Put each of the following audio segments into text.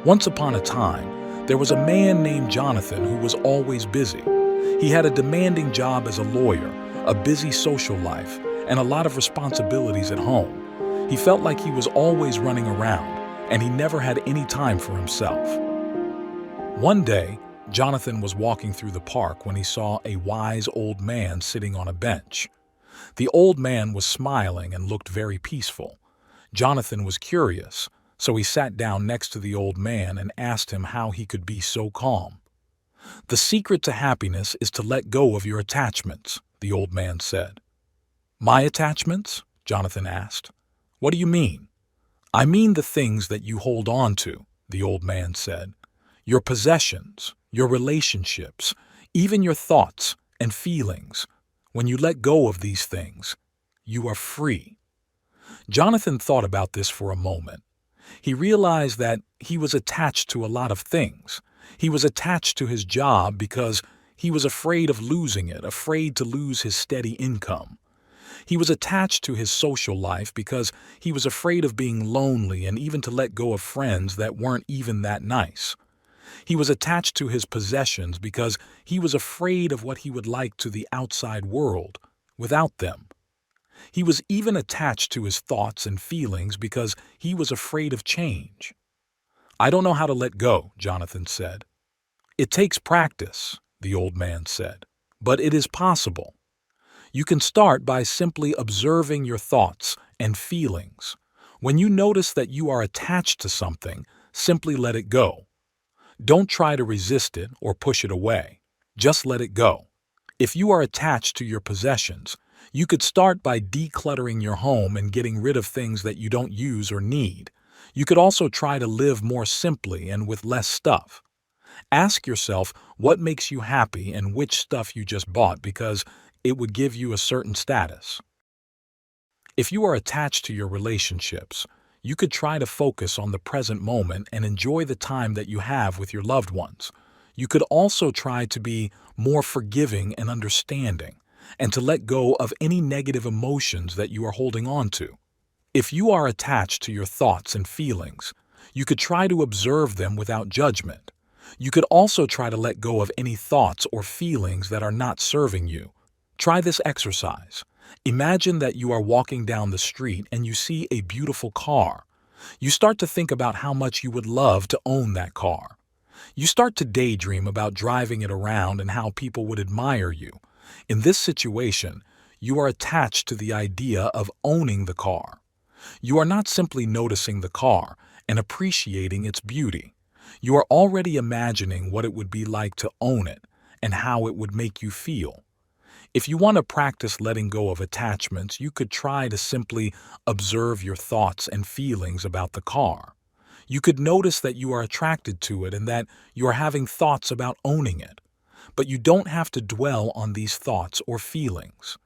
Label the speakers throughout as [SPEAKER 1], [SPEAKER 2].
[SPEAKER 1] Once upon a time, there was a man named Jonathan who was always busy. He had a demanding job as a lawyer, a busy social life, and a lot of responsibilities at home. He felt like he was always running around, and he never had any time for himself. One day, Jonathan was walking through the park when he saw a wise old man sitting on a bench. The old man was smiling and looked very peaceful. Jonathan was curious, so he sat down next to the old man and asked him how he could be so calm. "The secret to happiness is to let go of your attachments," the old man said. "My attachments?" Jonathan asked. "What do you mean?" "I mean the things that you hold on to," the old man said. "Your possessions, your relationships, even your thoughts and feelings. When you let go of these things, you are free." Jonathan thought about this for a moment. He realized that he was attached to a lot of things. He was attached to his job because he was afraid of losing it, afraid to lose his steady income. He was attached to his social life because he was afraid of being lonely and even to let go of friends that weren't even that nice. He was attached to his possessions because he was afraid of what he would like to the outside world without them. He was even attached to his thoughts and feelings because he was afraid of change. "I don't know how to let go," Jonathan said. "It takes practice," the old man said, "but it is possible. You can start by simply observing your thoughts and feelings. When you notice that you are attached to something, simply let it go. Don't try to resist it or push it away. Just let it go. If you are attached to your possessions, you could start by decluttering your home and getting rid of things that you don't use or need. You could also try to live more simply and with less stuff. Ask yourself what makes you happy and which stuff you just bought because it would give you a certain status. If you are attached to your relationships, you could try to focus on the present moment and enjoy the time that you have with your loved ones. You could also try to be more forgiving and understanding, and to let go of any negative emotions that you are holding on to. If you are attached to your thoughts and feelings, you could try to observe them without judgment. You could also try to let go of any thoughts or feelings that are not serving you. Try this exercise. Imagine that you are walking down the street and you see a beautiful car. You start to think about how much you would love to own that car. You start to daydream about driving it around and how people would admire you. In this situation, you are attached to the idea of owning the car. You are not simply noticing the car and appreciating its beauty. You are already imagining what it would be like to own it and how it would make you feel. If you want to practice letting go of attachments, you could try to simply observe your thoughts and feelings about the car. You could notice that you are attracted to it and that you are having thoughts about owning it. But you don't have to dwell on these thoughts or feelings.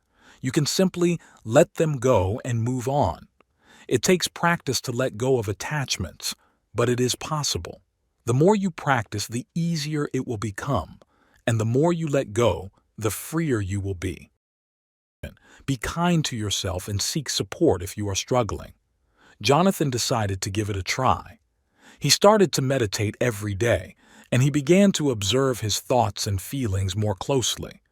[SPEAKER 1] You can simply let them go and move on. It takes practice to let go of attachments, but it is possible. The more you practice, the easier it will become, and the more you let go, the freer you will be. Be kind to yourself and seek support if you are struggling. Jonathan decided to give it a try. He started to meditate every day, and he began to observe his thoughts and feelings more closely.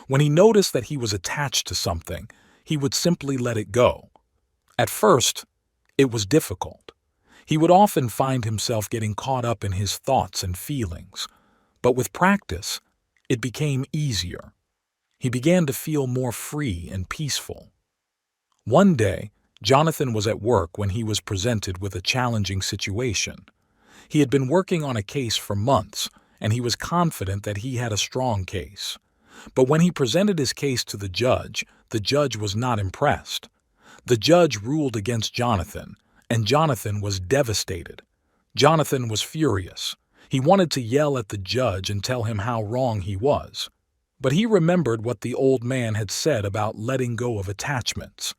[SPEAKER 1] When he noticed that he was attached to something, he would simply let it go. At first, it was difficult. He would often find himself getting caught up in his thoughts and feelings. But with practice, it became easier. He began to feel more free and peaceful. One day, Jonathan was at work when he was presented with a challenging situation. He had been working on a case for months, and he was confident that he had a strong case. But when he presented his case to the judge was not impressed. The judge ruled against Jonathan, and Jonathan was devastated. Jonathan was furious. He wanted to yell at the judge and tell him how wrong he was. But he remembered what the old man had said about letting go of attachments.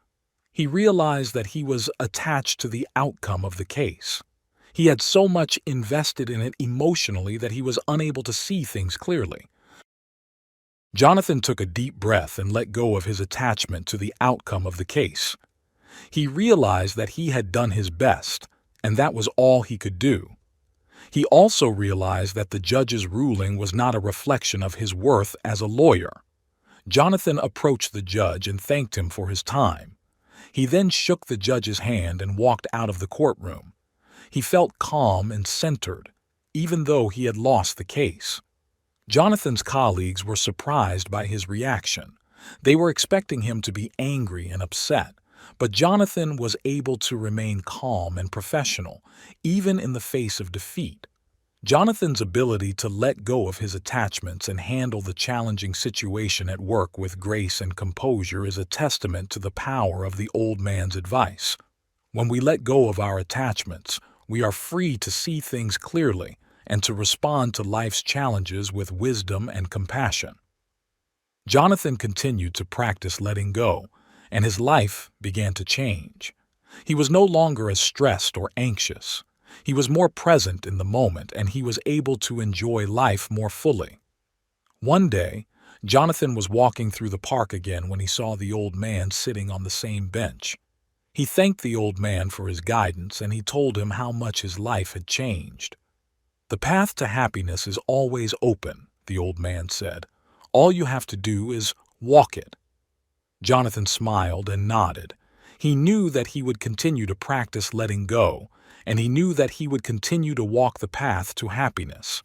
[SPEAKER 1] He realized that he was attached to the outcome of the case. He had so much invested in it emotionally that he was unable to see things clearly. Jonathan took a deep breath and let go of his attachment to the outcome of the case. He realized that he had done his best, and that was all he could do. He also realized that the judge's ruling was not a reflection of his worth as a lawyer. Jonathan approached the judge and thanked him for his time. He then shook the judge's hand and walked out of the courtroom. He felt calm and centered, even though he had lost the case. Jonathan's colleagues were surprised by his reaction. They were expecting him to be angry and upset, but Jonathan was able to remain calm and professional, even in the face of defeat. Jonathan's ability to let go of his attachments and handle the challenging situation at work with grace and composure is a testament to the power of the old man's advice. When we let go of our attachments, we are free to see things clearly and to respond to life's challenges with wisdom and compassion. Jonathan continued to practice letting go, and his life began to change. He was no longer as stressed or anxious. He was more present in the moment, and he was able to enjoy life more fully. One day, Jonathan was walking through the park again when he saw the old man sitting on the same bench. He thanked the old man for his guidance, and he told him how much his life had changed. "The path to happiness is always open," the old man said. "All you have to do is walk it." Jonathan smiled and nodded. He knew that he would continue to practice letting go, and he knew that he would continue to walk the path to happiness.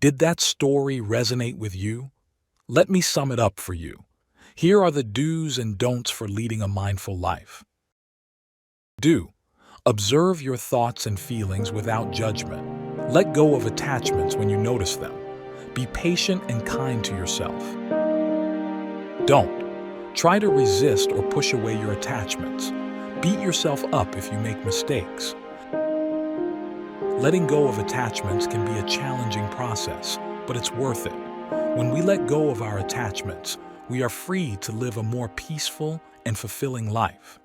[SPEAKER 1] Did that story resonate with you? Let me sum it up for you. Here are the do's and don'ts for leading a mindful life. Do. Observe your thoughts and feelings without judgment. Let go of attachments when you notice them. Be patient and kind to yourself. Don't. Try to resist or push away your attachments. Beat yourself up if you make mistakes. Letting go of attachments can be a challenging process, but it's worth it. When we let go of our attachments, we are free to live a more peaceful and fulfilling life.